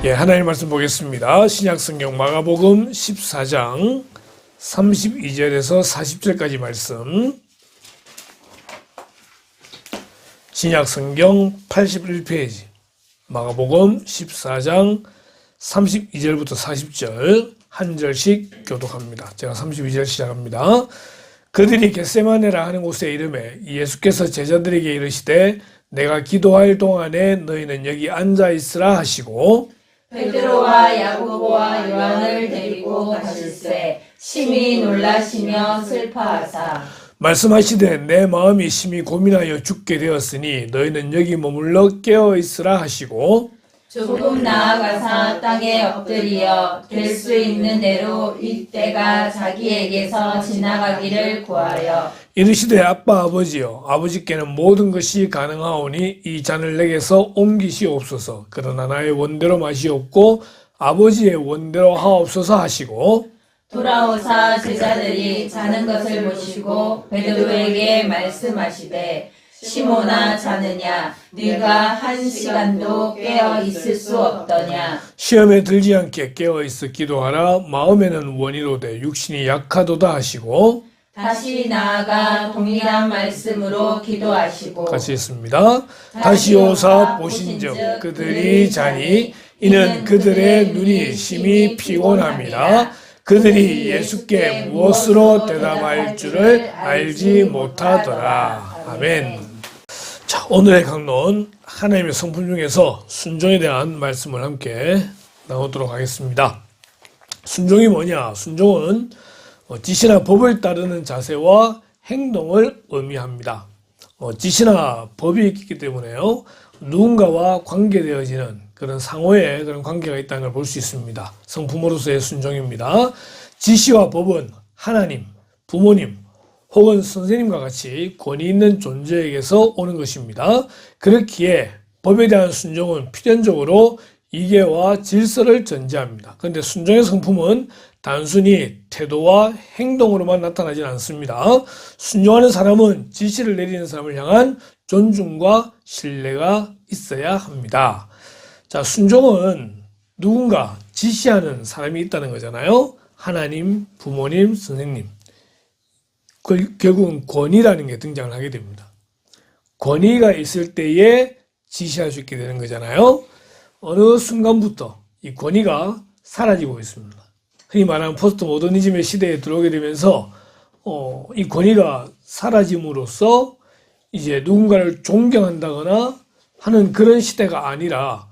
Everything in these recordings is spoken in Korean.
예, 하나님 말씀 보겠습니다. 신약성경 마가복음 14장 32절에서 40절까지 말씀. 신약성경 81페이지 마가복음 14장 32절부터 40절 한 절씩 교독합니다. 제가 32절 시작합니다. 그들이 겟세마네라 하는 곳에 이르매 예수께서 제자들에게 이르시되 내가 기도할 동안에 너희는 여기 앉아 있으라 하시고 베드로와 야고보와 요한을 데리고 가실새 심히 놀라시며 슬퍼하사 말씀하시되 내 마음이 심히 고민하여 죽게 되었으니 너희는 여기 머물러 깨어 있으라 하시고 조금 나아가사 땅에 엎드리어 될 수 있는 대로 이때가 자기에게서 지나가기를 구하여 이르시되 아빠 아버지여 아버지께는 모든 것이 가능하오니 이 잔을 내게서 옮기시옵소서. 그러나 나의 원대로 마시옵고 아버지의 원대로 하옵소서 하시고 돌아오사 제자들이 자는 것을 보시고 베드로에게 말씀하시되 시몬아 자느냐 네가 한 시간도 깨어 있을 수 없더냐. 시험에 들지 않게 깨어 있어 기도하라. 마음에는 원이로되 육신이 약하도다 하시고 다시 나아가 동일한 말씀으로 기도하시고 같이 있습니다. 다시 오사 보신즉 그들이 자니 이는 그들의 눈이 심히 피곤함이라. 그들이 예수께 무엇으로 대답할 줄을 알지 못하더라. 아멘. 자, 오늘의 강론 하나님의 성품 중에서 순종에 대한 말씀을 함께 나누도록 하겠습니다. 순종이 뭐냐? 순종은 지시나 법을 따르는 자세와 행동을 의미합니다. 지시나 법이 있기 때문에요. 누군가와 관계되어지는 그런 상호의 그런 관계가 있다는 걸 볼 수 있습니다. 성품으로서의 순종입니다. 지시와 법은 하나님, 부모님, 혹은 선생님과 같이 권위 있는 존재에게서 오는 것입니다. 그렇기에 법에 대한 순종은 필연적으로 이계와 질서를 전제합니다. 그런데 순종의 성품은 단순히 태도와 행동으로만 나타나지 않습니다. 순종하는 사람은 지시를 내리는 사람을 향한 존중과 신뢰가 있어야 합니다. 자, 순종은 누군가 지시하는 사람이 있다는 거잖아요. 하나님, 부모님, 선생님. 결국은 권위라는 게 등장을 하게 됩니다. 권위가 있을 때에 지시할 수 있게 되는 거잖아요. 어느 순간부터 이 권위가 사라지고 있습니다. 흔히 말하는 포스트 모더니즘의 시대에 들어오게 되면서 이 권위가 사라짐으로써 이제 누군가를 존경한다거나 하는 그런 시대가 아니라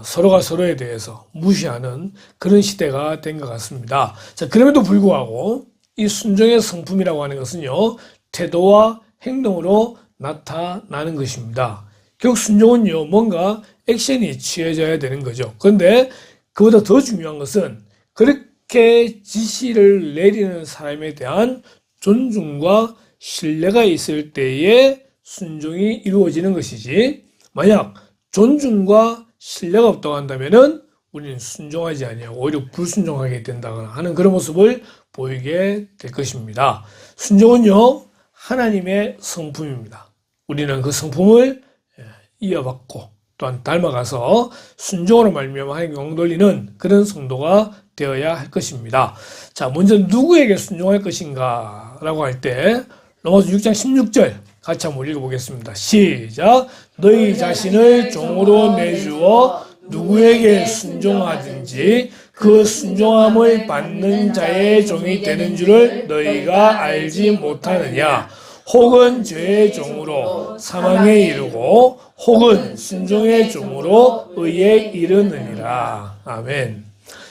서로가 서로에 대해서 무시하는 그런 시대가 된 것 같습니다. 자, 그럼에도 불구하고 이 순종의 성품이라고 하는 것은요, 태도와 행동으로 나타나는 것입니다. 결국 순종은요, 뭔가 액션이 취해져야 되는 거죠. 그런데 그보다 더 중요한 것은 그렇게 지시를 내리는 사람에 대한 존중과 신뢰가 있을 때에 순종이 이루어지는 것이지, 만약 존중과 신뢰가 없다고 한다면은 우리는 순종하지 아니하고 오히려 불순종하게 된다거나 하는 그런 모습을 보이게 될 것입니다. 순종은요, 하나님의 성품입니다. 우리는 그 성품을 이어받고 또한 닮아가서 순종으로 말미암아 하나님께 영광 돌리는 그런 성도가 되어야 할 것입니다. 자, 먼저 누구에게 순종할 것인가 라고 할 때 로마서 6장 16절 같이 한번 읽어보겠습니다. 시작. 너희 자신을 종으로 내주어 누구에게 순종하든지 그 순종함을 받는 자의 종이 되는 줄을 너희가 알지 못하느냐. 혹은 죄의 종으로 사망에 이르고 혹은 순종의 종으로 의에 이르느니라. 아멘.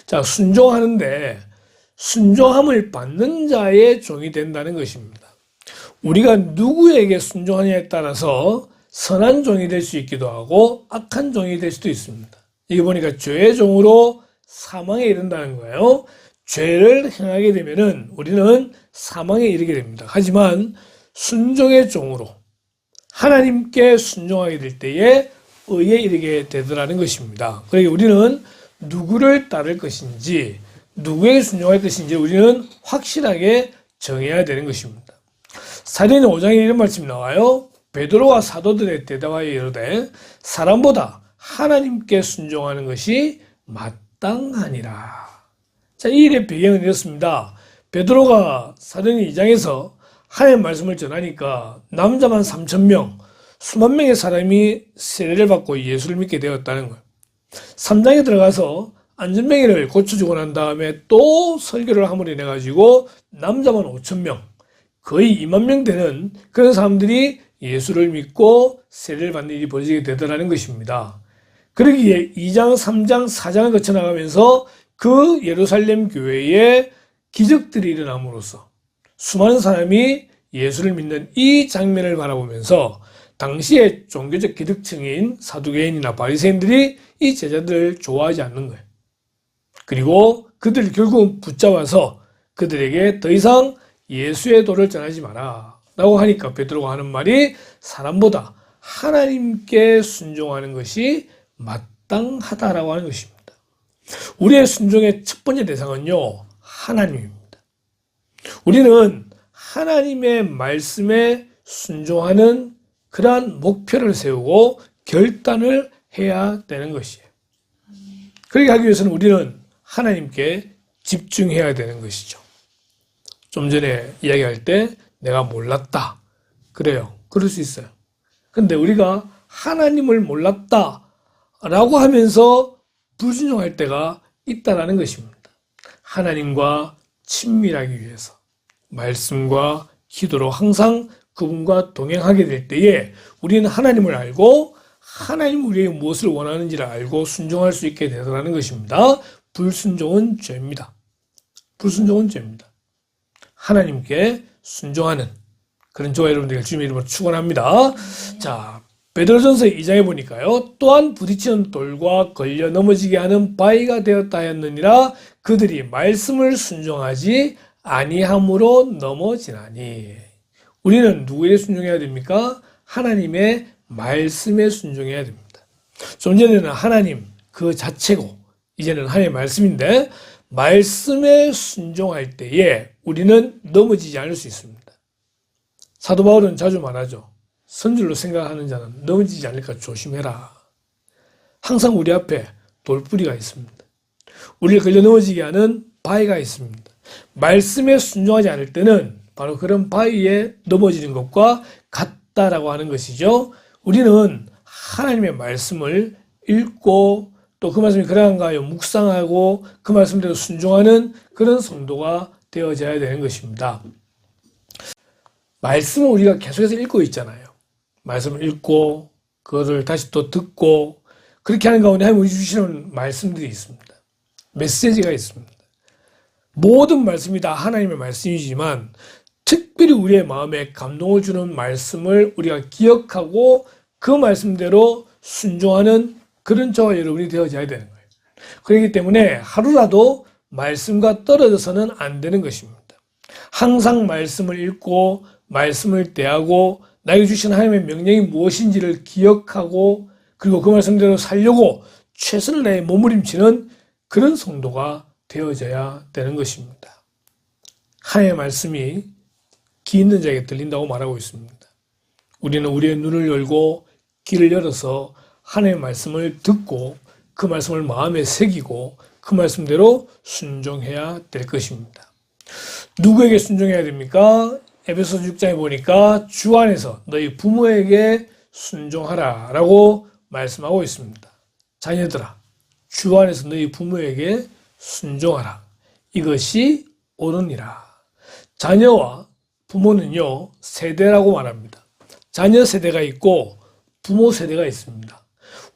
자, 순종하는데 순종함을 받는 자의 종이 된다는 것입니다. 우리가 누구에게 순종하냐에 따라서 선한 종이 될 수 있기도 하고 악한 종이 될 수도 있습니다. 이게 보니까 죄의 종으로 사망에 이른다는 거예요. 죄를 행하게 되면은 우리는 사망에 이르게 됩니다. 하지만 순종의 종으로 하나님께 순종하게 될 때에 의에 이르게 되더라는 것입니다. 그러니까 우리는 누구를 따를 것인지 누구에게 순종할 것인지 우리는 확실하게 정해야 되는 것입니다. 사도행전 5장에 이런 말씀이 나와요. 베드로와 사도들의 대답하여 이르되 사람보다 하나님께 순종하는 것이 마땅하니라. 자, 이 일의 배경은 이렇습니다. 베드로가 사도행 2장에서 하나님의 말씀을 전하니까 남자만 3,000명, 수만 명의 사람이 세례를 받고 예수를 믿게 되었다는 거예요. 3장에 들어가서 안전뱅이를 고쳐주고 난 다음에 또 설교를 함으로 인해 가지고 남자만 5,000명, 거의 2만 명 되는 그런 사람들이 예수를 믿고 세례를 받는 일이 벌어지게 되더라는 것입니다. 그러기에 2장, 3장, 4장을 거쳐나가면서 그 예루살렘 교회에 기적들이 일어남으로써 수많은 사람이 예수를 믿는 이 장면을 바라보면서 당시의 종교적 기득층인 사두개인이나 바리새인들이 이 제자들을 좋아하지 않는 거예요. 그리고 그들을 결국은 붙잡아서 그들에게 더 이상 예수의 도를 전하지 마라 라고 하니까 베드로가 하는 말이 사람보다 하나님께 순종하는 것이 마땅하다라고 하는 것입니다. 우리의 순종의 첫 번째 대상은요, 하나님입니다. 우리는 하나님의 말씀에 순종하는 그러한 목표를 세우고 결단을 해야 되는 것이에요. 그렇게 하기 위해서는 우리는 하나님께 집중해야 되는 것이죠. 좀 전에 이야기할 때 내가 몰랐다. 그래요. 그럴 수 있어요. 근데 우리가 하나님을 몰랐다라고 하면서 불순종할 때가 있다라는 것입니다. 하나님과 친밀하기 위해서 말씀과 기도로 항상 그분과 동행하게 될 때에 우리는 하나님을 알고 하나님 우리에게 무엇을 원하는지를 알고 순종할 수 있게 되더라는 것입니다. 불순종은 죄입니다. 불순종은 죄입니다. 하나님께 순종하는 그런 저와 여러분들 주님의 이름으로 축원합니다. 자, 베드로전서 2장에 보니까요. 또한 부딪히는 돌과 걸려 넘어지게 하는 바위가 되었다 하였느니라. 그들이 말씀을 순종하지 아니함으로 넘어지나니. 우리는 누구에게 순종해야 됩니까? 하나님의 말씀에 순종해야 됩니다. 좀 전에는 하나님 그 자체고 이제는 하나님의 말씀인데 말씀에 순종할 때에 우리는 넘어지지 않을 수 있습니다. 사도 바울은 자주 말하죠. 선줄로 생각하는 자는 넘어지지 않을까 조심해라. 항상 우리 앞에 돌뿌리가 있습니다. 우리를 걸려 넘어지게 하는 바위가 있습니다. 말씀에 순종하지 않을 때는 바로 그런 바위에 넘어지는 것과 같다라고 하는 것이죠. 우리는 하나님의 말씀을 읽고 또 그 말씀이 그러한가 하여 묵상하고 그 말씀대로 순종하는 그런 성도가 되어져야 되는 것입니다. 말씀을 우리가 계속해서 읽고 있잖아요. 말씀을 읽고 그것을 다시 또 듣고 그렇게 하는 가운데 하나님 우리 주시는 말씀들이 있습니다. 메시지가 있습니다. 모든 말씀이 다 하나님의 말씀이지만 특별히 우리의 마음에 감동을 주는 말씀을 우리가 기억하고 그 말씀대로 순종하는 그런 저와 여러분이 되어져야 되는 거예요. 그렇기 때문에 하루라도 말씀과 떨어져서는 안 되는 것입니다. 항상 말씀을 읽고 말씀을 대하고 나에게 주신 하나님의 명령이 무엇인지를 기억하고 그리고 그 말씀대로 살려고 최선을 다해 몸부림치는 그런 성도가 되어져야 되는 것입니다. 하나님의 말씀이 귀 있는 자에게 들린다고 말하고 있습니다. 우리는 우리의 눈을 열고 귀를 열어서 하나님의 말씀을 듣고 그 말씀을 마음에 새기고 그 말씀대로 순종해야 될 것입니다. 누구에게 순종해야 됩니까? 에베소서 6장에 보니까 주 안에서 너희 부모에게 순종하라 라고 말씀하고 있습니다. 자녀들아, 주 안에서 너희 부모에게 순종하라. 이것이 옳으니라. 자녀와 부모는요, 세대라고 말합니다. 자녀 세대가 있고 부모 세대가 있습니다.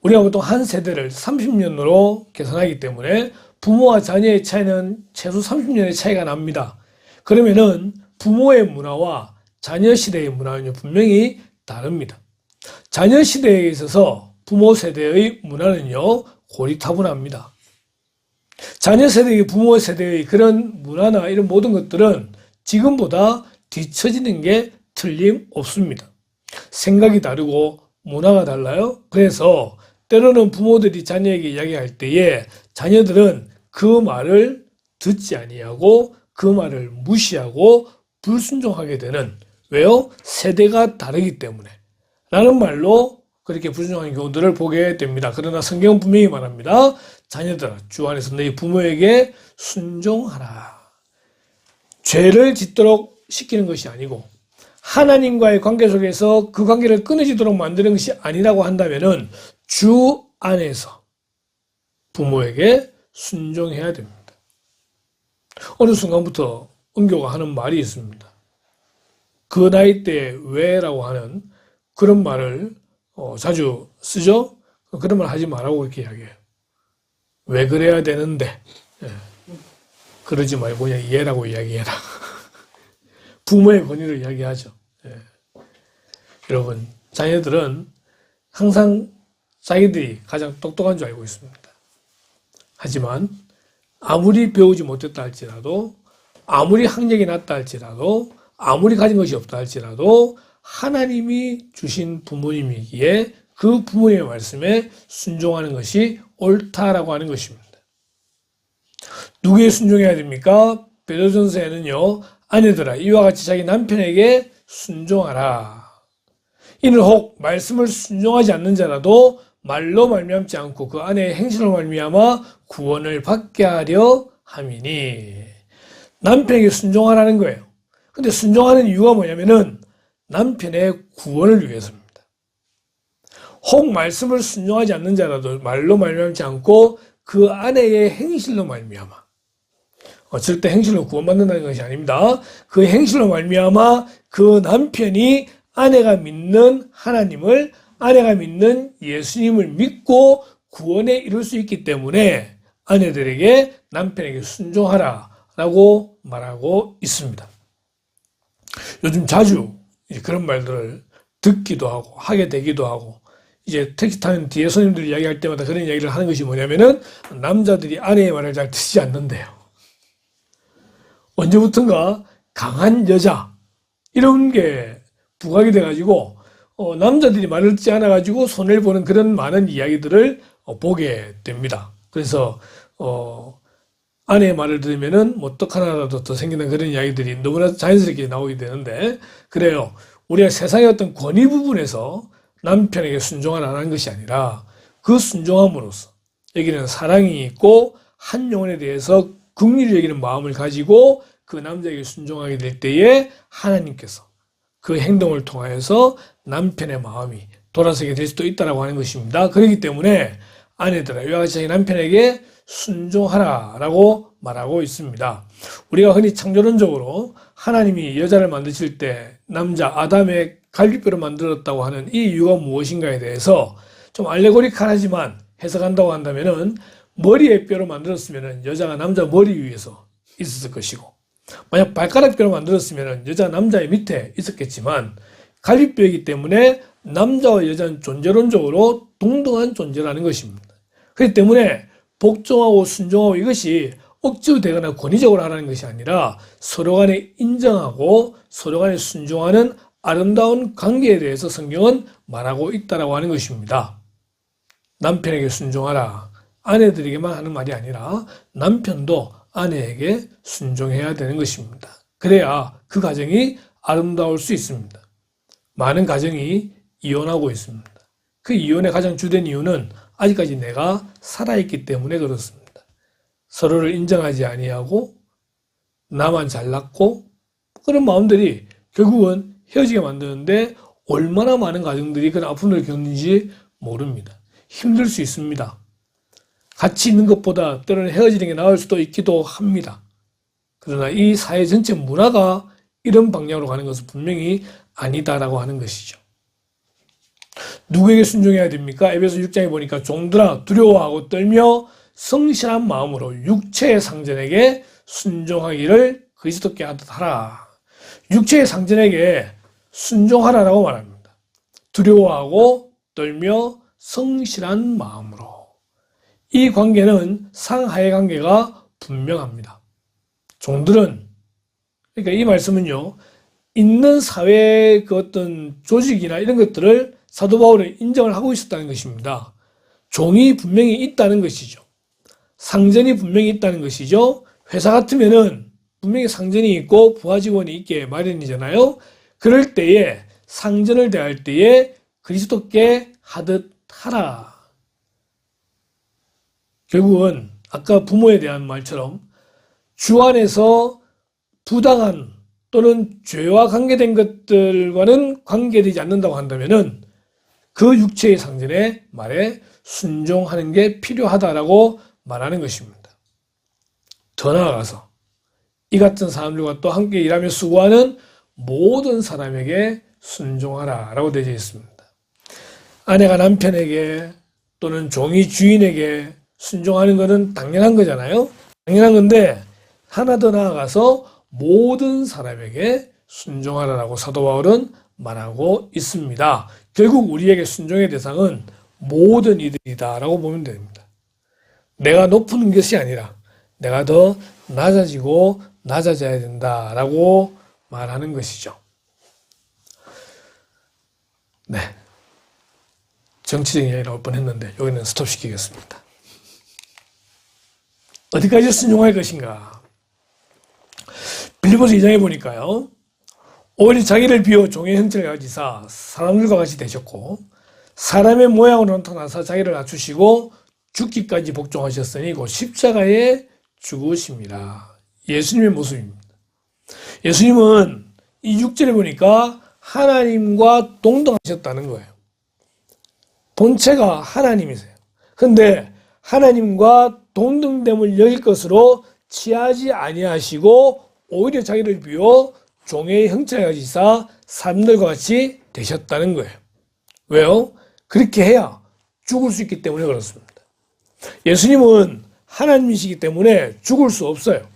우리가 보통 한 세대를 30년으로 계산하기 때문에 부모와 자녀의 차이는 최소 30년의 차이가 납니다. 그러면은 부모의 문화와 자녀 시대의 문화는 분명히 다릅니다. 자녀 시대에 있어서 부모 세대의 문화는요, 고리타분합니다. 자녀 세대의 부모 세대의 그런 문화나 이런 모든 것들은 지금보다 뒤처지는 게 틀림없습니다. 생각이 다르고 문화가 달라요. 그래서 때로는 부모들이 자녀에게 이야기할 때에 자녀들은 그 말을 듣지 아니하고 그 말을 무시하고 불순종하게 되는, 왜요? 세대가 다르기 때문에 라는 말로 그렇게 불순종하는 경우들을 보게 됩니다. 그러나 성경은 분명히 말합니다. 자녀들아 주 안에서 너희 부모에게 순종하라. 죄를 짓도록 시키는 것이 아니고 하나님과의 관계 속에서 그 관계를 끊어지도록 만드는 것이 아니라고 한다면은 주 안에서 부모에게 순종해야 됩니다. 어느 순간부터 은교가 하는 말이 있습니다. 그 나이 때 왜라고 하는 그런 말을 자주 쓰죠. 그런 말 하지 말라고 이렇게 이야기해요. 왜 그래야 되는데 그러지 말고 그냥 얘라고 이야기해라. 부모의 권위를 이야기하죠. 여러분, 자녀들은 항상 자기들이 가장 똑똑한 줄 알고 있습니다. 하지만 아무리 배우지 못했다 할지라도, 아무리 학력이 낮다 할지라도, 아무리 가진 것이 없다 할지라도 하나님이 주신 부모님이기에 그 부모님의 말씀에 순종하는 것이 옳다라고 하는 것입니다. 누구에 순종해야 됩니까? 베드로전서에는요, 아내들아 이와 같이 자기 남편에게 순종하라. 이는 혹 말씀을 순종하지 않는 자라도 말로 말미암지 않고 그 아내의 행실로 말미암아 구원을 받게 하려 함이니. 남편에게 순종하라는 거예요. 근데 순종하는 이유가 뭐냐면은 남편의 구원을 위해서입니다. 혹 말씀을 순종하지 않는 자라도 말로 말미암지 않고 그 아내의 행실로 말미암아. 절대 행실로 구원받는다는 것이 아닙니다. 그 행실로 말미암아 그 남편이 아내가 믿는 하나님을, 아내가 믿는 예수님을 믿고 구원에 이룰 수 있기 때문에 아내들에게 남편에게 순종하라라고 말하고 있습니다. 요즘 자주 그런 말들을 듣기도 하고 하게 되기도 하고, 이제 택시 타는 뒤에 손님들이 이야기할 때마다 그런 이야기를 하는 것이 뭐냐면은 남자들이 아내의 말을 잘 듣지 않는데요. 언제부턴가 강한 여자 이런 게 부각이 돼가지고 남자들이 말을 듣지 않아가지고 손해를 보는 그런 많은 이야기들을 보게 됩니다. 그래서 아내의 말을 들으면은 뭐 떡 하나라도 더 생기는 그런 이야기들이 너무나 자연스럽게 나오게 되는데, 그래요. 우리가 세상의 어떤 권위 부분에서 남편에게 순종을 안 하는 것이 아니라 그 순종함으로써 여기는 사랑이 있고 한 영혼에 대해서 긍휼히 여기는 마음을 가지고 그 남자에게 순종하게 될 때에 하나님께서 그 행동을 통하여서 남편의 마음이 돌아서게 될 수도 있다라고 하는 것입니다. 그렇기 때문에 아내들아 이와 같이 자기 남편에게 순종하라라고 말하고 있습니다. 우리가 흔히 창조론적으로 하나님이 여자를 만드실 때 남자 아담의 갈비뼈로 만들었다고 하는 이 이유가 무엇인가에 대해서 좀 알레고리컬하지만 해석한다고 한다면은 머리의 뼈로 만들었으면은 여자가 남자 머리 위에서 있었을 것이고, 만약 발가락 뼈로 만들었으면은 여자가 남자의 밑에 있었겠지만 갈비뼈이기 때문에 남자와 여자는 존재론적으로 동등한 존재라는 것입니다. 그렇기 때문에 복종하고 순종하고 이것이 억지로 되거나 권위적으로 하라는 것이 아니라 서로 간에 인정하고 서로 간에 순종하는 아름다운 관계에 대해서 성경은 말하고 있다라고 하는 것입니다. 남편에게 순종하라. 아내들에게만 하는 말이 아니라 남편도 아내에게 순종해야 되는 것입니다. 그래야 그 가정이 아름다울 수 있습니다. 많은 가정이 이혼하고 있습니다. 그 이혼의 가장 주된 이유는 아직까지 내가 살아있기 때문에 그렇습니다. 서로를 인정하지 아니하고 나만 잘났고 그런 마음들이 결국은 헤어지게 만드는데 얼마나 많은 가정들이 그런 아픔을 겪는지 모릅니다. 힘들 수 있습니다. 같이 있는 것보다 때로는 헤어지는 게 나을 수도 있기도 합니다. 그러나 이 사회 전체 문화가 이런 방향으로 가는 것은 분명히 아니다라고 하는 것이죠. 누구에게 순종해야 됩니까? 에베소 6장에 보니까 종들아 두려워하고 떨며 성실한 마음으로 육체의 상전에게 순종하기를 그리스도께 하듯 하라. 육체의 상전에게 순종하라라고 말합니다. 두려워하고 떨며 성실한 마음으로. 이 관계는 상하의 관계가 분명합니다. 종들은, 그러니까 이 말씀은요, 있는 사회의 그 어떤 조직이나 이런 것들을 사도 바울은 인정을 하고 있었다는 것입니다. 종이 분명히 있다는 것이죠. 상전이 분명히 있다는 것이죠. 회사 같으면은 분명히 상전이 있고 부하 직원이 있게 마련이잖아요. 그럴 때에 상전을 대할 때에 그리스도께 하듯 하라. 결국은 아까 부모에 대한 말처럼 주 안에서 부당한 또는 죄와 관계된 것들과는 관계되지 않는다고 한다면은 그 육체의 상전의 말에 순종하는 게 필요하다라고 말하는 것입니다. 더 나아가서 이 같은 사람들과 또 함께 일하며 수고하는 모든 사람에게 순종하라라고 되어 있습니다. 아내가 남편에게 또는 종이 주인에게 순종하는 것은 당연한 거잖아요. 당연한 건데 하나 더 나아가서 모든 사람에게 순종하라라고 사도 바울은 말하고 있습니다. 결국 우리에게 순종의 대상은 모든 이들이다라고 보면 됩니다. 내가 높은 것이 아니라 내가 더 낮아지고 낮아져야 된다라고 말하는 것이죠. 네. 정치적인 이야기 나올 뻔했는데 여기는 스톱시키겠습니다. 어디까지 순종할 것인가? 빌립보서 2장에 보니까요. 오히려 자기를 비워 종의 형체를 가지사 사람들과 같이 되셨고 사람의 모양으로 나타나서 자기를 낮추시고 죽기까지 복종하셨으니 곧 십자가에 죽으십니다. 예수님의 모습입니다. 예수님은 이 6절에 보니까 하나님과 동등하셨다는 거예요. 본체가 하나님이세요. 그런데 하나님과 동등됨을 여길 것으로 취하지 아니하시고 오히려 자기를 비워 종의 형체를 가지사 사람들과 같이 되셨다는 거예요. 왜요? 그렇게 해야 죽을 수 있기 때문에 그렇습니다. 예수님은 하나님이시기 때문에 죽을 수 없어요.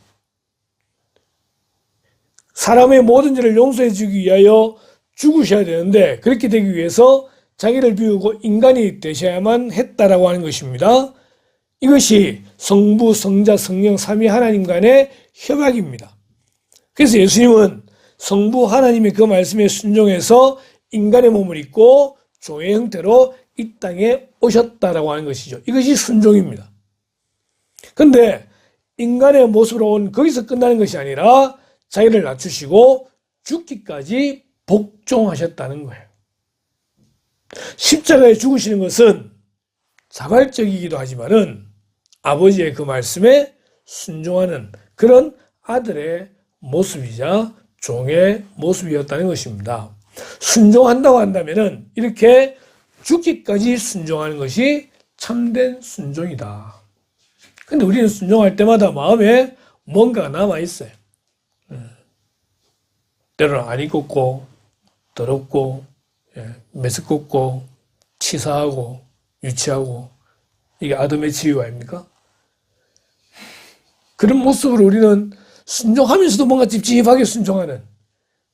사람의 모든 죄를 용서해 주기 위하여 죽으셔야 되는데 그렇게 되기 위해서 자기를 비우고 인간이 되셔야만 했다라고 하는 것입니다. 이것이 성부, 성자, 성령, 삼위 하나님 간의 협약입니다. 그래서 예수님은 성부 하나님의 그 말씀에 순종해서 인간의 몸을 입고 종의 형태로 이 땅에 오셨다라고 하는 것이죠. 이것이 순종입니다. 그런데 인간의 모습으로 온 거기서 끝나는 것이 아니라 자기를 낮추시고 죽기까지 복종하셨다는 거예요. 십자가에 죽으시는 것은 자발적이기도 하지만은 아버지의 그 말씀에 순종하는 그런 아들의 모습이자 종의 모습이었다는 것입니다. 순종한다고 한다면은 이렇게 죽기까지 순종하는 것이 참된 순종이다. 근데 우리는 순종할 때마다 마음에 뭔가가 남아있어요. 때로는 안 익었고, 더럽고, 메스껍고, 치사하고, 유치하고, 이게 아담의 치유 아닙니까? 그런 모습으로 우리는 순종하면서도 뭔가 찝찝하게 순종하는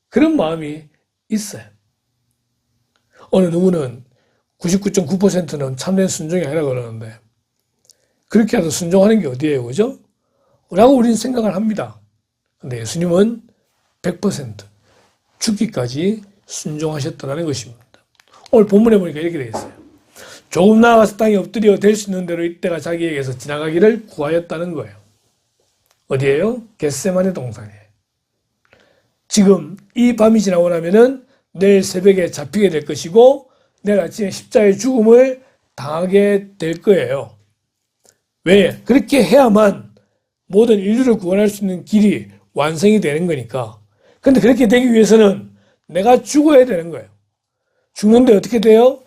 그런 마음이 있어요. 어느 누구는 99.9%는 참된 순종이 아니라 그러는데 그렇게 해서 순종하는 게 어디예요, 그죠? 라고 우리는 생각을 합니다. 근데 예수님은 100% 죽기까지 순종하셨다는 것입니다. 오늘 본문에 보니까 이렇게 되어 있어요. 조금 나아가서 땅에 엎드려 될 수 있는 대로 이때가 자기에게서 지나가기를 구하였다는 거예요. 어디예요? 겟세마네 동산이에요. 지금 이 밤이 지나고 나면은 내일 새벽에 잡히게 될 것이고 내일 아침에 십자가의 죽음을 당하게 될 거예요. 왜? 그렇게 해야만 모든 인류를 구원할 수 있는 길이 완성이 되는 거니까. 근데 그렇게 되기 위해서는 내가 죽어야 되는 거예요. 죽는데 어떻게 돼요?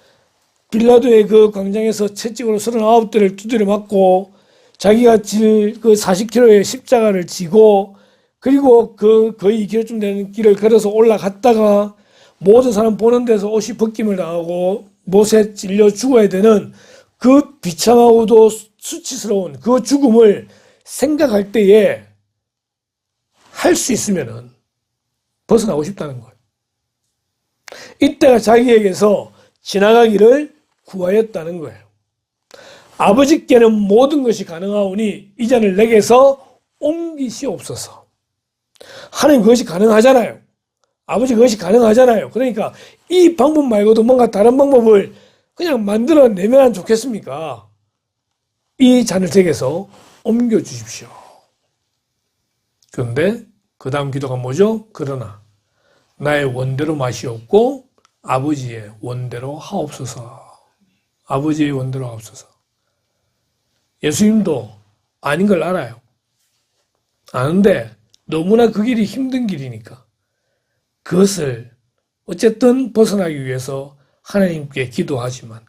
빌라도의 그 광장에서 채찍으로 39대를 두드려 맞고 자기가 질 그 40km의 십자가를 지고 그리고 그 거의 2km쯤 되는 길을 걸어서 올라갔다가 모든 사람 보는 데서 옷이 벗김을 당하고 못에 찔려 죽어야 되는 그 비참하고도 수치스러운 그 죽음을 생각할 때에 할 수 있으면은 벗어나고 싶다는 거예요. 이때가 자기에게서 지나가기를 구하였다는 거예요. 아버지께는 모든 것이 가능하오니 이 잔을 내게서 옮기시옵소서. 하나님 그것이 가능하잖아요. 아버지 그것이 가능하잖아요. 그러니까 이 방법 말고도 뭔가 다른 방법을 그냥 만들어내면 좋겠습니까? 이 잔을 제게서 옮겨주십시오. 그런데 그 다음 기도가 뭐죠? 그러나 나의 원대로 마시옵고 아버지의 원대로 하옵소서. 아버지의 원대로 하옵소서. 예수님도 아닌 걸 알아요. 아는데 너무나 그 길이 힘든 길이니까 그것을 어쨌든 벗어나기 위해서 하나님께 기도하지만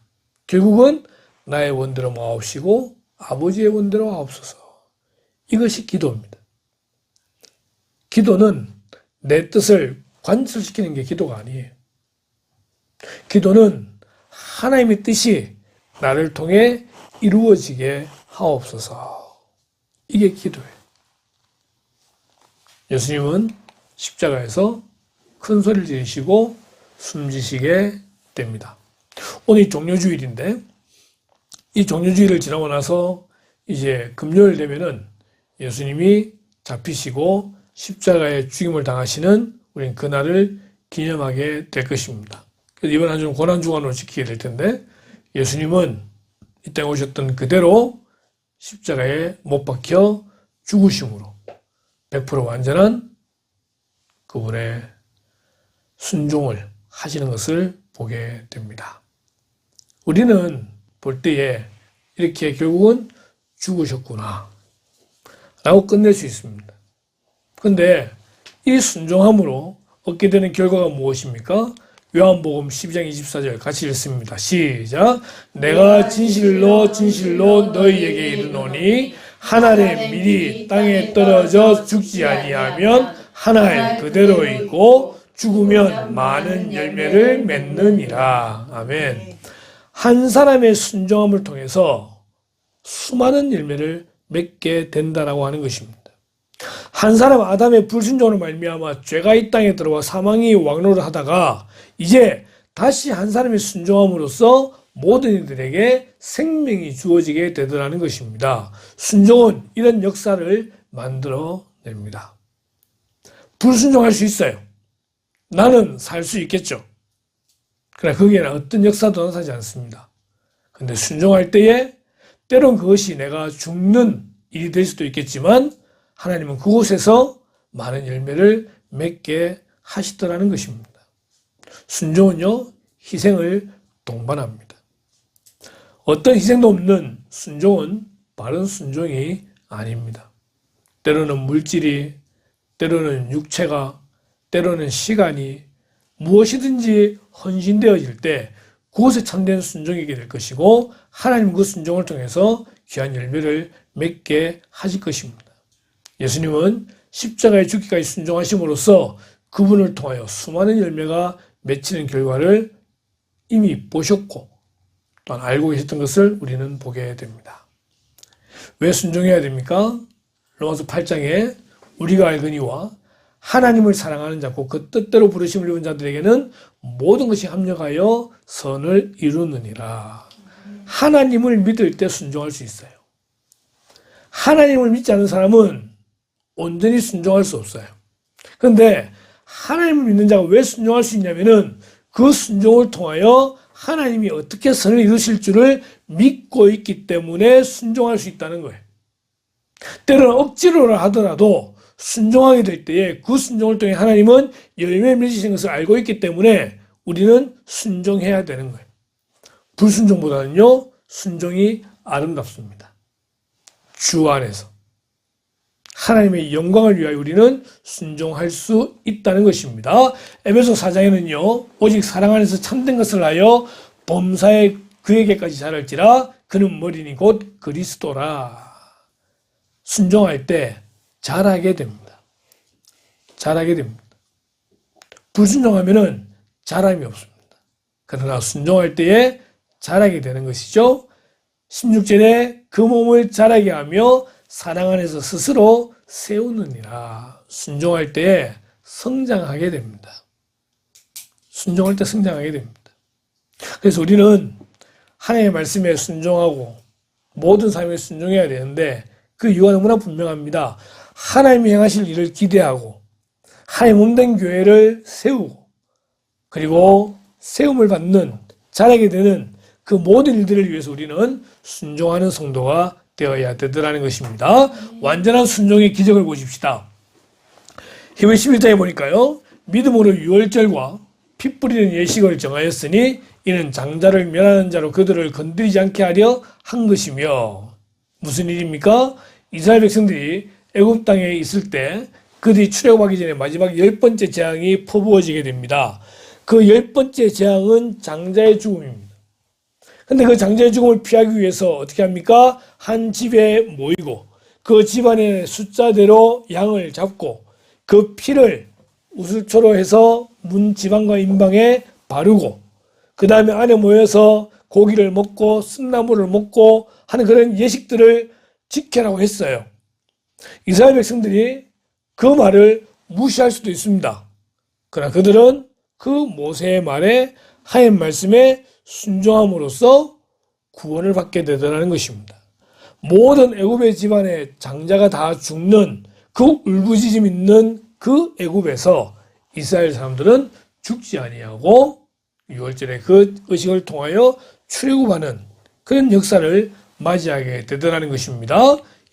결국은 나의 원대로 마옵시고 아버지의 원대로 하옵소서. 이것이 기도입니다. 기도는 내 뜻을 관철시키는 게 기도가 아니에요. 기도는 하나님의 뜻이 나를 통해 이루어지게 하옵소서. 이게 기도예요. 예수님은 십자가에서 큰 소리를 지르시고 숨지시게 됩니다. 오늘 종료주일인데 이 종료주일을 지나고 나서 이제 금요일 되면은 예수님이 잡히시고 십자가에 죽임을 당하시는 우린 그날을 기념하게 될 것입니다. 그래서 이번 한 주는 고난주간으로 지키게 될 텐데 예수님은 이 땅에 오셨던 그대로 십자가에 못 박혀 죽으심으로 100% 완전한 그분의 순종을 하시는 것을 보게 됩니다. 우리는 볼 때에 이렇게 결국은 죽으셨구나 라고 끝낼 수 있습니다. 그런데 이 순종함으로 얻게 되는 결과가 무엇입니까? 요한복음 12장 24절 같이 읽습니다. 시작. 내가 진실로 진실로 너희에게 이르노니 한 알의 밀이 땅에 떨어져 죽지 아니하면 한 알 그대로 있고 죽으면 많은 열매를 맺느니라. 아멘. 한 사람의 순종함을 통해서 수많은 열매를 맺게 된다라고 하는 것입니다. 한 사람 아담의 불순종으로 말미암아 죄가 이 땅에 들어와 사망이 왕노를 하다가 이제 다시 한 사람의 순종함으로써 모든 이들에게 생명이 주어지게 되더라는 것입니다. 순종은 이런 역사를 만들어냅니다. 불순종할 수 있어요. 나는 살 수 있겠죠. 그러나 거기에는 어떤 역사도 나타나지 않습니다. 그런데 순종할 때에 때론 그것이 내가 죽는 일이 될 수도 있겠지만 하나님은 그곳에서 많은 열매를 맺게 하시더라는 것입니다. 순종은요, 희생을 동반합니다. 어떤 희생도 없는 순종은 바른 순종이 아닙니다. 때로는 물질이, 때로는 육체가, 때로는 시간이 무엇이든지 헌신되어질 때 그것에 참된 순종이게 될 것이고 하나님 그 순종을 통해서 귀한 열매를 맺게 하실 것입니다. 예수님은 십자가에 죽기까지 순종하심으로써 그분을 통하여 수많은 열매가 맺히는 결과를 이미 보셨고 또한 알고 계셨던 것을 우리는 보게 됩니다. 왜 순종해야 됩니까? 로마서 8장에 우리가 알거니와 하나님을 사랑하는 자고 그 뜻대로 부르심을 입은 자들에게는 모든 것이 합력하여 선을 이루느니라. 하나님을 믿을 때 순종할 수 있어요. 하나님을 믿지 않는 사람은 온전히 순종할 수 없어요. 그런데 하나님을 믿는 자가 왜 순종할 수 있냐면은 그 순종을 통하여 하나님이 어떻게 선을 이루실 줄을 믿고 있기 때문에 순종할 수 있다는 거예요. 때로는 억지로라 하더라도 순종하게 될 때에 그 순종을 통해 하나님은 열매 맺으시는 것을 알고 있기 때문에 우리는 순종해야 되는 거예요. 불순종보다는요, 순종이 아름답습니다. 주 안에서. 하나님의 영광을 위하여 우리는 순종할 수 있다는 것입니다. 에베소 4장에는요, 오직 사랑 안에서 참된 것을 하여 범사에 그에게까지 자랄지라 그는 머리니 곧 그리스도라. 순종할 때 잘하게 됩니다. 잘하게 됩니다. 불순종하면은 잘함이 없습니다. 그러나 순종할 때에 잘하게 되는 것이죠. 16절에 그 몸을 자라게 하며 사랑 안에서 스스로 세우느니라. 순종할 때에 성장하게 됩니다. 순종할 때 성장하게 됩니다. 그래서 우리는 하나님의 말씀에 순종하고 모든 삶에 순종해야 되는데 그 이유가 너무나 분명합니다. 하나님이 행하실 일을 기대하고 하나님 몸된 교회를 세우고 그리고 세움을 받는 자라게 되는 그 모든 일들을 위해서 우리는 순종하는 성도가 되어야 되더라는 것입니다. 완전한 순종의 기적을 보십시다. 히브리 11장에 보니까요. 믿음으로 유월절과 피 뿌리는 예식을 정하였으니 이는 장자를 멸하는 자로 그들을 건드리지 않게 하려 한 것이며 무슨 일입니까? 이스라엘 백성들이 애굽 땅에 있을 때 그들이 출애굽하기 전에 마지막 10번째 재앙이 퍼부어지게 됩니다. 그 10번째 재앙은 장자의 죽음입니다. 근데 그 장자의 죽음을 피하기 위해서 어떻게 합니까? 한 집에 모이고 그 집안의 숫자대로 양을 잡고 그 피를 우슬초로 해서 문 지방과 임방에 바르고 그 다음에 안에 모여서 고기를 먹고 쓴나물을 먹고 하는 그런 예식들을 지켜라고 했어요. 이스라엘 백성들이 그 말을 무시할 수도 있습니다. 그러나 그들은 그 모세의 말에 하나님 말씀에 순종함으로써 구원을 받게 되더라는 것입니다. 모든 애굽의 집안의 장자가 다 죽는 그 울부짖음 있는 그 애굽에서 이스라엘 사람들은 죽지 아니하고 6월절에 그 의식을 통하여 출애굽하는 그런 역사를 맞이하게 되더라는 것입니다.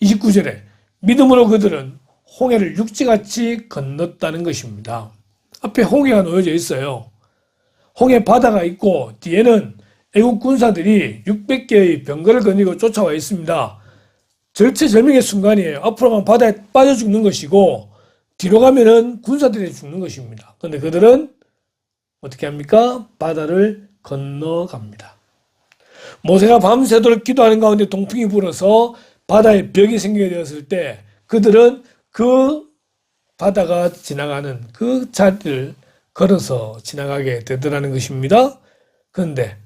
29절에 믿음으로 그들은 홍해를 육지같이 건넜다는 것입니다. 앞에 홍해가 놓여져 있어요. 홍해 바다가 있고 뒤에는 애국 군사들이 600개의 병거를 거느리고 쫓아와 있습니다. 절체절명의 순간이에요. 앞으로 가면 바다에 빠져 죽는 것이고 뒤로 가면은 군사들이 죽는 것입니다. 그런데 그들은 어떻게 합니까? 바다를 건너갑니다. 모세가 밤새도록 기도하는 가운데 동풍이 불어서 바다에 벽이 생기게 되었을 때 그들은 그 바다가 지나가는 그 자리를 걸어서 지나가게 되더라는 것입니다. 그런데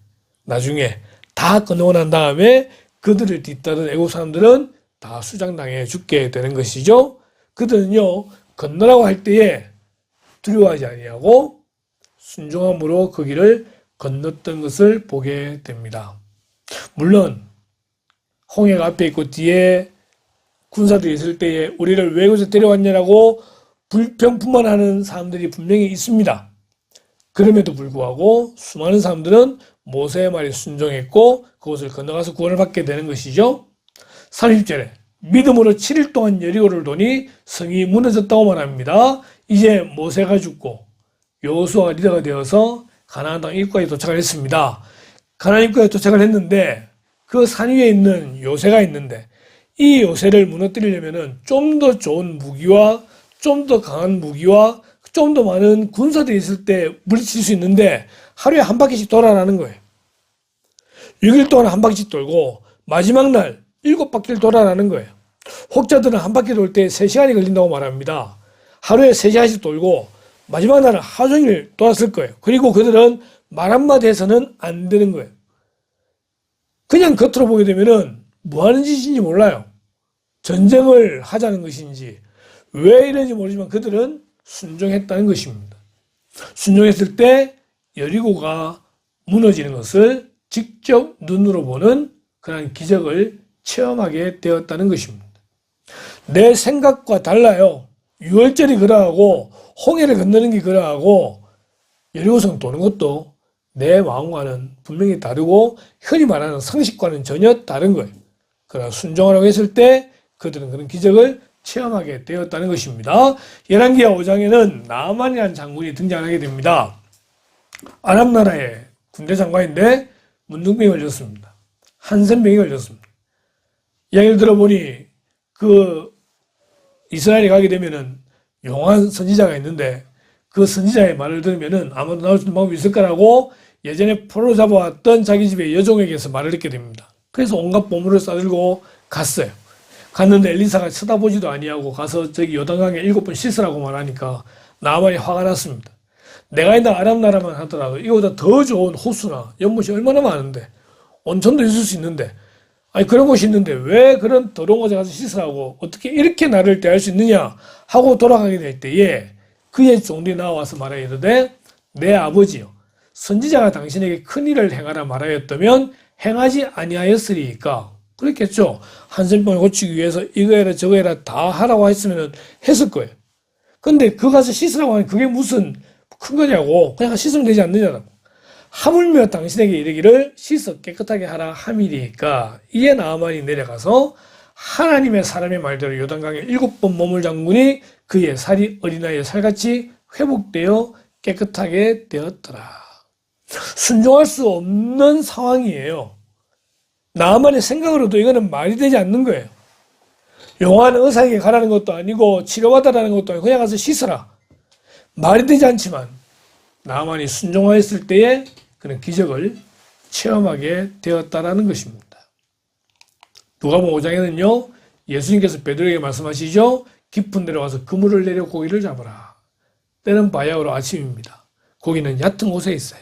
나중에 다 건너고 난 다음에 그들을 뒤따른 애국 사람들은 다 수장당해 죽게 되는 것이죠. 그들은요 건너라고 할 때에 두려워하지 아니하고 순종함으로 그 길을 건넜던 것을 보게 됩니다. 물론 홍해가 앞에 있고 뒤에 군사들이 있을 때에 우리를 왜 여기서 데려왔냐라고 불평불만하는 사람들이 분명히 있습니다. 그럼에도 불구하고 수많은 사람들은 모세의 말에 순종했고 그곳을 건너가서 구원을 받게 되는 것이죠. 30절에 믿음으로 7일 동안 여리고를 도니 성이 무너졌다고 말합니다. 이제 모세가 죽고 여호수아가 리더가 되어서 가나안 땅 입구에 도착을 했습니다. 가나안 입구에 도착을 했는데 그 산 위에 있는 요새가 있는데 이 요새를 무너뜨리려면 좀 더 좋은 무기와 좀 더 강한 무기와 좀 더 많은 군사들이 있을 때 물리칠 수 있는데 하루에 한 바퀴씩 돌아라는 거예요. 6일 동안 한 바퀴씩 돌고 마지막 날 7바퀴를 돌아라는 거예요. 혹자들은 한 바퀴 돌 때 3시간이 걸린다고 말합니다. 하루에 3시간씩 돌고 마지막 날은 하루 종일 돌았을 거예요. 그리고 그들은 말 한마디 해서는 안 되는 거예요. 그냥 겉으로 보게 되면은 뭐 하는 짓인지 몰라요. 전쟁을 하자는 것인지 왜 이런지 모르지만 그들은 순종했다는 것입니다. 순종했을 때 여리고가 무너지는 것을 직접 눈으로 보는 그런 기적을 체험하게 되었다는 것입니다. 내 생각과 달라요. 6월절이 그러하고 홍해를 건너는 게 그러하고 여리고성 도는 것도 내 마음과는 분명히 다르고 흔히 말하는 상식과는 전혀 다른 거예요. 그러나 순종하라고 했을 때 그들은 그런 기적을 체험하게 되었다는 것입니다. 열왕기하 5장에는 나아만이라는 장군이 등장하게 됩니다. 아람 나라의 군대 장관인데 문둥병이 걸렸습니다. 한센병이 걸렸습니다. 이야기를 들어보니 그 이스라엘에 가게 되면은 용한 선지자가 있는데 그 선지자의 말을 들으면은 아무도 나올 수 있는 방법이 있을 거라고 예전에 포로 잡아왔던 자기 집의 여종에게서 말을 듣게 됩니다. 그래서 온갖 보물을 싸들고 갔어요. 갔는데 엘리사가 쳐다보지도 아니하고 가서 저기 요단강에 7번 씻으라고 말하니까 나아만이 화가 났습니다. 내가 있는 아람 나라만 하더라도 이거보다 더 좋은 호수나 연못이 얼마나 많은데 온천도 있을 수 있는데 아니 그런 곳이 있는데 왜 그런 더러운 곳에 가서 씻으라고 어떻게 이렇게 나를 대할 수 있느냐 하고 돌아가게 될 때에 그의 종들이 나와서 말하여 이르되 내 아버지여 선지자가 당신에게 큰일을 행하라 말하였다면 행하지 아니하였으리이까 그랬겠죠. 한센병을 고치기 위해서 이거 해라 저거 해라 다 하라고 했으면 했을 거예요. 근데 그 가서 씻으라고 하면 그게 무슨 큰 거냐고 그냥 씻으면 되지 않느냐고 하물며 당신에게 이르기를 씻어 깨끗하게 하라 함이리까 이에 나아만이 내려가서 하나님의 사람의 말대로 요단강에 7번 몸을 잠그니 그의 살이 어린아이의 살같이 회복되어 깨끗하게 되었더라. 순종할 수 없는 상황이에요. 나만의 생각으로도 이거는 말이 되지 않는 거예요. 용한 의사에게 가라는 것도 아니고 치료받아라는 것도 아니고 그냥 가서 씻어라. 말이 되지 않지만 나만이 순종하였을 때에 그런 기적을 체험하게 되었다라는 것입니다. 누가복음 5장에는요. 예수님께서 베드로에게 말씀하시죠. 깊은 데로 가서 그물을 내려 고기를 잡아라. 때는 바야흐로 아침입니다. 고기는 얕은 곳에 있어요.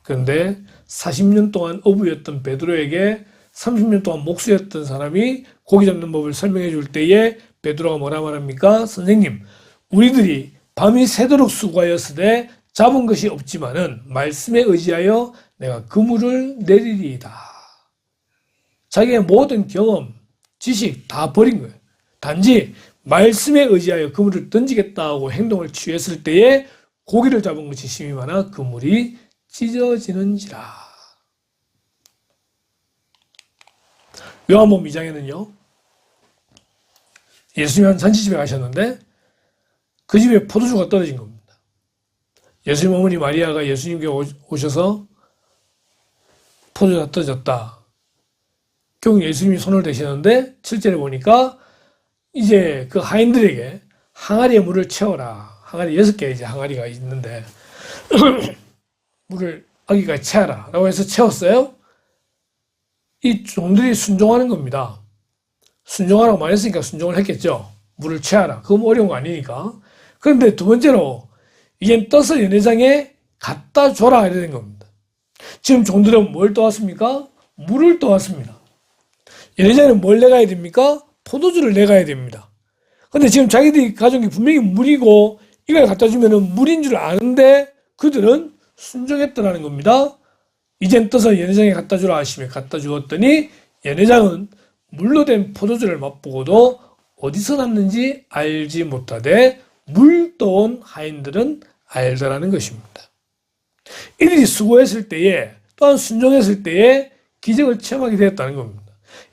그런데 40년 동안 어부였던 베드로에게 30년 동안 목수였던 사람이 고기 잡는 법을 설명해 줄 때에 베드로가 뭐라 말합니까? 선생님, 우리들이 밤이 새도록 수고하였으되 잡은 것이 없지만은 말씀에 의지하여 내가 그물을 내리리이다. 자기의 모든 경험, 지식 다 버린 거예요. 단지 말씀에 의지하여 그물을 던지겠다고 행동을 취했을 때에 고기를 잡은 것이 심히 많아 그물이 찢어지는지라. 요한복음 2장에는요. 예수님이 한 잔치집에 가셨는데 그 집에 포도주가 떨어진 겁니다. 예수님 어머니 마리아가 예수님께 오셔서 포도주가 떨어졌다. 결국 예수님이 손을 대시는데 7절에 보니까 이제 그 하인들에게 항아리에 물을 채워라. 항아리 6개 이제 항아리가 있는데 물을 아기가 채워라 라고 해서 채웠어요. 이 종들이 순종하는 겁니다. 순종하라고 말했으니까 순종을 했겠죠. 물을 채워라. 그건 어려운 거 아니니까. 그런데 두 번째로 이제 떠서 연회장에 갖다 줘라 이래 된 겁니다. 지금 종들은 뭘 떠왔습니까? 물을 떠왔습니다. 연회장에는 뭘 내가야 됩니까? 포도주를 내가야 됩니다. 근데 지금 자기들이 가져온 게 분명히 물이고 이걸 갖다 주면은 물인 줄 아는데 그들은 순종했더라는 겁니다. 이젠 떠서 연회장에 갖다 주라 하시며 갖다 주었더니 연회장은 물로 된 포도주를 맛보고도 어디서 났는지 알지 못하되 물 떠온 하인들은 알더라는 것입니다. 이들이 수고했을 때에 또한 순종했을 때에 기적을 체험하게 되었다는 겁니다.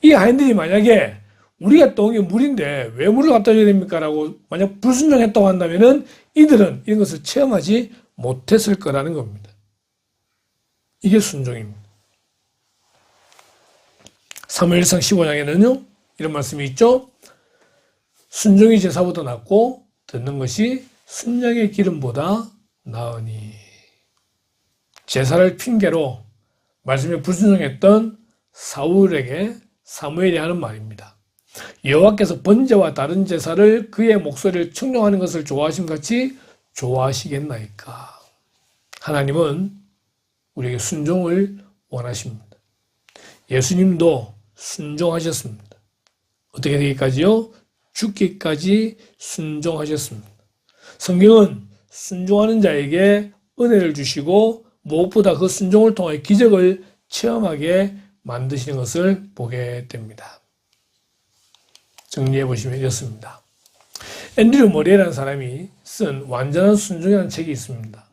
이 하인들이 만약에 우리가 떠온 게 물인데 왜 물을 갖다 줘야 됩니까? 라고 만약 불순종했다고 한다면은 이들은 이런 것을 체험하지 못했을 거라는 겁니다. 이게 순종입니다. 사무엘상 15장에는요, 이런 말씀이 있죠. 순종이 제사보다 낫고 듣는 것이 순양의 기름보다 나으니. 제사를 핑계로 말씀에 불순종했던 사울에게 사무엘이 하는 말입니다. 여호와께서 번제와 다른 제사를 그의 목소리를 청종하는 것을 좋아하심 같이 좋아하시겠나이까. 하나님은 우리에게 순종을 원하십니다. 예수님도 순종하셨습니다. 어떻게 되기까지요? 죽기까지 순종하셨습니다. 성경은 순종하는 자에게 은혜를 주시고 무엇보다 그 순종을 통해 기적을 체험하게 만드시는 것을 보게 됩니다. 정리해 보시면 이렇습니다. 앤드류 머리에라는 사람이 쓴 완전한 순종이라는 책이 있습니다.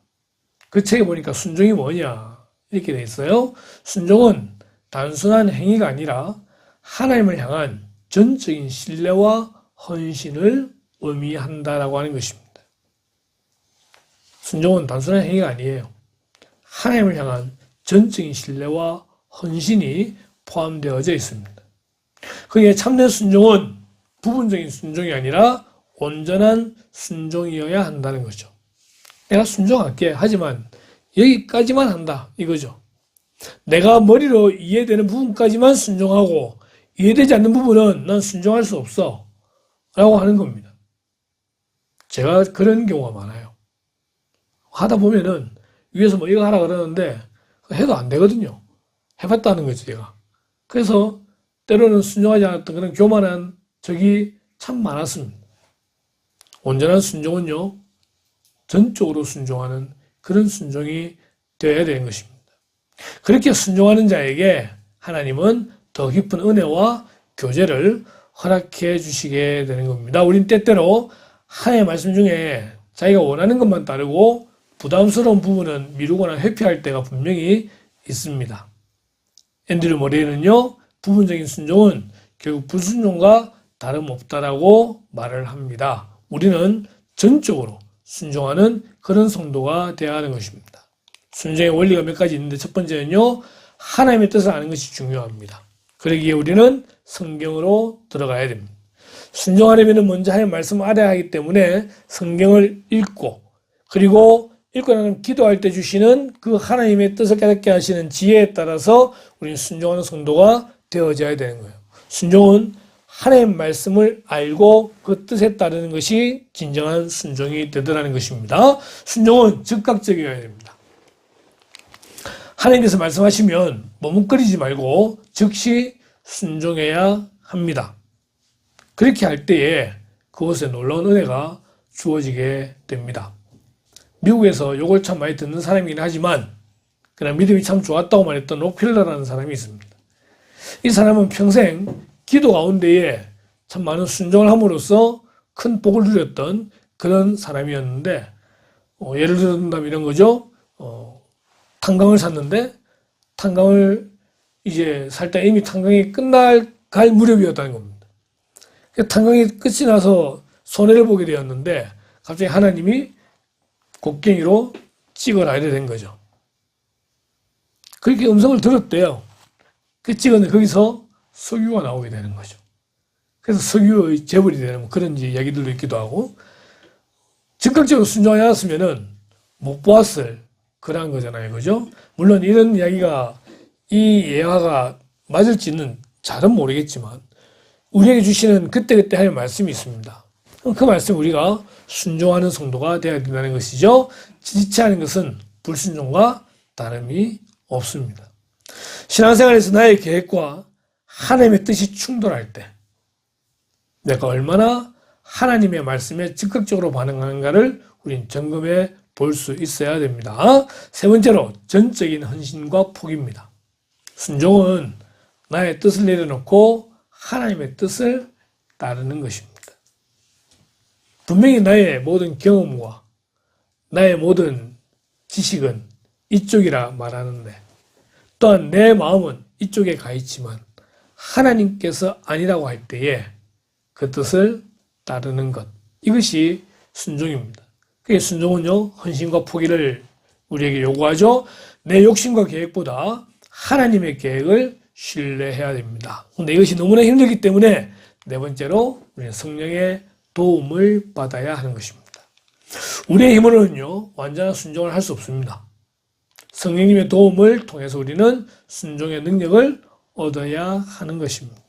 그 책에 보니까 순종이 뭐냐 이렇게 돼 있어요. 순종은 단순한 행위가 아니라 하나님을 향한 전적인 신뢰와 헌신을 의미한다라고 하는 것입니다. 순종은 단순한 행위가 아니에요. 하나님을 향한 전적인 신뢰와 헌신이 포함되어져 있습니다. 그게 참된 순종은 부분적인 순종이 아니라 온전한 순종이어야 한다는 거죠. 내가 순종할게. 하지만 여기까지만 한다. 이거죠. 내가 머리로 이해되는 부분까지만 순종하고 이해되지 않는 부분은 난 순종할 수 없어. 라고 하는 겁니다. 제가 그런 경우가 많아요. 하다 보면은 위에서 뭐 이거 하라 그러는데 해도 안 되거든요. 해봤다는 거죠, 제가. 그래서 때로는 순종하지 않았던 그런 교만한 적이 참 많았습니다. 온전한 순종은요, 전적으로 순종하는 그런 순종이 되어야 되는 것입니다. 그렇게 순종하는 자에게 하나님은 더 깊은 은혜와 교제를 허락해 주시게 되는 겁니다. 우린 때때로 하나님의 말씀 중에 자기가 원하는 것만 따르고 부담스러운 부분은 미루거나 회피할 때가 분명히 있습니다. 앤드류 머레이는요, 부분적인 순종은 결국 불순종과 다름없다라고 말을 합니다. 우리는 전적으로 순종하는 그런 성도가 되어야 하는 것입니다. 순종의 원리가 몇 가지 있는데 첫 번째는요, 하나님의 뜻을 아는 것이 중요합니다. 그러기에 우리는 성경으로 들어가야 됩니다. 순종하려면 먼저 하나님 말씀을 알아야 하기 때문에 성경을 읽고, 그리고 읽고 나면 기도할 때 주시는 그 하나님의 뜻을 깨닫게 하시는 지혜에 따라서 우리는 순종하는 성도가 되어져야 되는 거예요. 순종은 하나님 말씀을 알고 그 뜻에 따르는 것이 진정한 순종이 되더라는 것입니다. 순종은 즉각적이어야 됩니다. 하나님께서 말씀하시면 머뭇거리지 말고 즉시 순종해야 합니다. 그렇게 할 때에 그곳에 놀라운 은혜가 주어지게 됩니다. 미국에서 욕을 참 많이 듣는 사람이긴 하지만 그냥 믿음이 참 좋았다고 말했던 록필러라는 사람이 있습니다. 이 사람은 평생 기도 가운데에 참 많은 순종을 함으로써 큰 복을 누렸던 그런 사람이었는데, 예를 들면 이런 거죠. 탄광을 샀는데 탄광을 이제 살 때 이미 탄광이 갈 무렵이었다는 겁니다. 탄광이 끝이 나서 손해를 보게 되었는데 갑자기 하나님이 곡괭이로 찍어라 이래 된 거죠. 그렇게 음성을 들었대요. 그 찍었는데 거기서 석유가 나오게 되는 거죠. 그래서 석유의 재벌이 되는 그런 이야기들도 있기도 하고, 즉각적으로 순종하지 않았으면은 못 보았을 그런 거잖아요. 그죠? 물론 이런 이야기가, 이 예화가 맞을지는 잘은 모르겠지만 우리에게 주시는 그때그때 할 말씀이 있습니다. 그 말씀 우리가 순종하는 성도가 되어야 된다는 것이죠. 지체하는 것은 불순종과 다름이 없습니다. 신앙생활에서 나의 계획과 하나님의 뜻이 충돌할 때 내가 얼마나 하나님의 말씀에 적극적으로 반응하는가를 우린 점검해 볼 수 있어야 됩니다. 세 번째로 전적인 헌신과 포기입니다. 순종은 나의 뜻을 내려놓고 하나님의 뜻을 따르는 것입니다. 분명히 나의 모든 경험과 나의 모든 지식은 이쪽이라 말하는데 또한 내 마음은 이쪽에 가 있지만 하나님께서 아니라고 할 때에 그 뜻을 따르는 것, 이것이 순종입니다. 그게 순종은요, 헌신과 포기를 우리에게 요구하죠. 내 욕심과 계획보다 하나님의 계획을 신뢰해야 됩니다. 근데 이것이 너무나 힘들기 때문에 네 번째로 우리는 성령의 도움을 받아야 하는 것입니다. 우리의 힘으로는요, 완전한 순종을 할 수 없습니다. 성령님의 도움을 통해서 우리는 순종의 능력을 얻어야 하는 것입니다.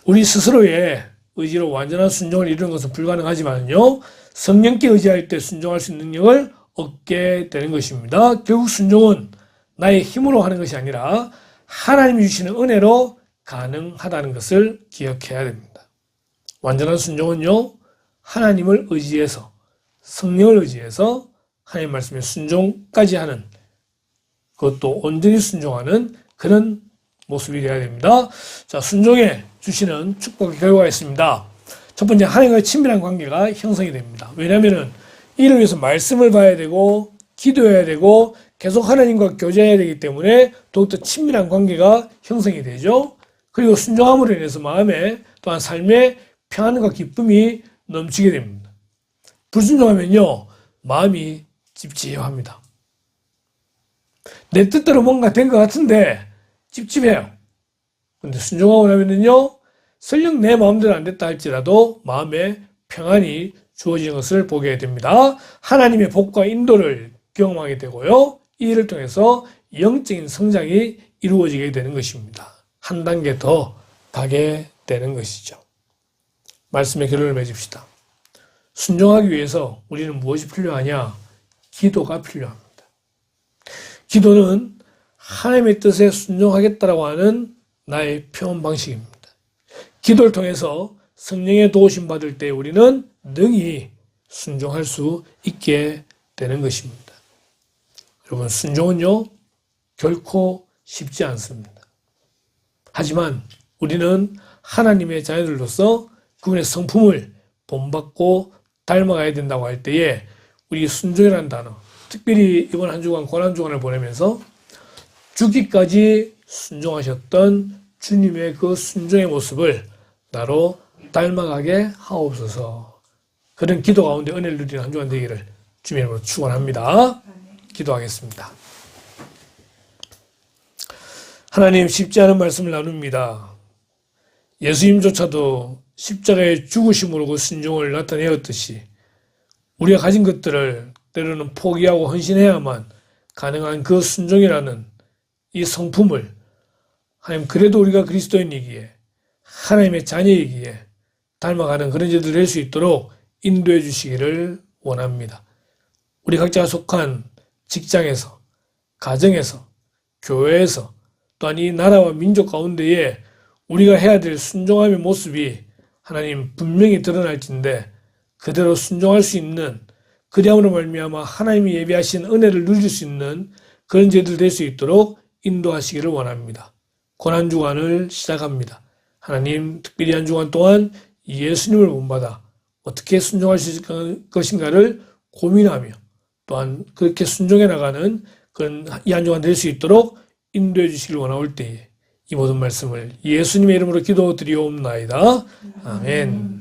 우리 스스로의 의지로 완전한 순종을 이루는 것은 불가능하지만요, 성령께 의지할 때 순종할 수 있는 능력을 얻게 되는 것입니다. 결국 순종은 나의 힘으로 하는 것이 아니라 하나님이 주시는 은혜로 가능하다는 것을 기억해야 됩니다. 완전한 순종은요, 하나님을 의지해서, 성령을 의지해서 하나님 말씀에 순종까지 하는, 그것도 온전히 순종하는 그런 모습이 되어야 됩니다. 자, 순종에 주시는 축복의 결과가 있습니다. 첫 번째, 하나님과의 친밀한 관계가 형성이 됩니다. 왜냐하면 이를 위해서 말씀을 봐야 되고 기도해야 되고 계속 하나님과 교제해야 되기 때문에 더욱더 친밀한 관계가 형성이 되죠. 그리고 순종함으로 인해서 마음에 또한 삶에 평안과 기쁨이 넘치게 됩니다. 불순종하면요, 마음이 찝찝합니다. 내 뜻대로 뭔가 된 것 같은데 찝찝해요. 근데 순종하고 나면은요, 설령 내 마음대로 안 됐다 할지라도 마음에 평안이 주어지는 것을 보게 됩니다. 하나님의 복과 인도를 경험하게 되고요, 이 일을 통해서 영적인 성장이 이루어지게 되는 것입니다. 한 단계 더 가게 되는 것이죠. 말씀의 결론을 맺읍시다. 순종하기 위해서 우리는 무엇이 필요하냐? 기도가 필요합니다. 기도는 하나님의 뜻에 순종하겠다라고 하는 나의 표현 방식입니다. 기도를 통해서 성령의 도우심 받을 때 우리는 능히 순종할 수 있게 되는 것입니다. 여러분, 순종은요, 결코 쉽지 않습니다. 하지만 우리는 하나님의 자녀들로서 그분의 성품을 본받고 닮아가야 된다고 할 때에 우리 순종이라는 단어, 특별히 이번 한 주간 고난주간을 보내면서 죽기까지 순종하셨던 주님의 그 순종의 모습을 나로 닮아가게 하옵소서. 그런 기도 가운데 은혜를 누리는 한 주간 되기를 주님의 이름으로 축원합니다. 기도하겠습니다. 하나님 쉽지 않은 말씀을 나눕니다. 예수님조차도 십자가의 죽으심으로 그 순종을 나타내었듯이 우리가 가진 것들을 때로는 포기하고 헌신해야만 가능한 그 순종이라는 이 성품을 하나님 그래도 우리가 그리스도인이기에 하나님의 자녀이기에 닮아가는 그런 자들 될 수 있도록 인도해 주시기를 원합니다. 우리 각자가 속한 직장에서, 가정에서, 교회에서 또한 이 나라와 민족 가운데에 우리가 해야 될 순종함의 모습이 하나님 분명히 드러날진데 그대로 순종할 수 있는 그리함으로 말미암아 하나님이 예비하신 은혜를 누릴 수 있는 그런 죄들 될 수 있도록 인도하시기를 원합니다. 고난 주간을 시작합니다. 하나님 특별히 한 주간 동안 예수님을 본받아 어떻게 순종할 수 있을 것인가를 고민하며 또한 그렇게 순종해 나가는 그런 이 한 주간 될 수 있도록 인도해 주시길 원하올 때에 이 모든 말씀을 예수님의 이름으로 기도드리옵나이다. 아멘.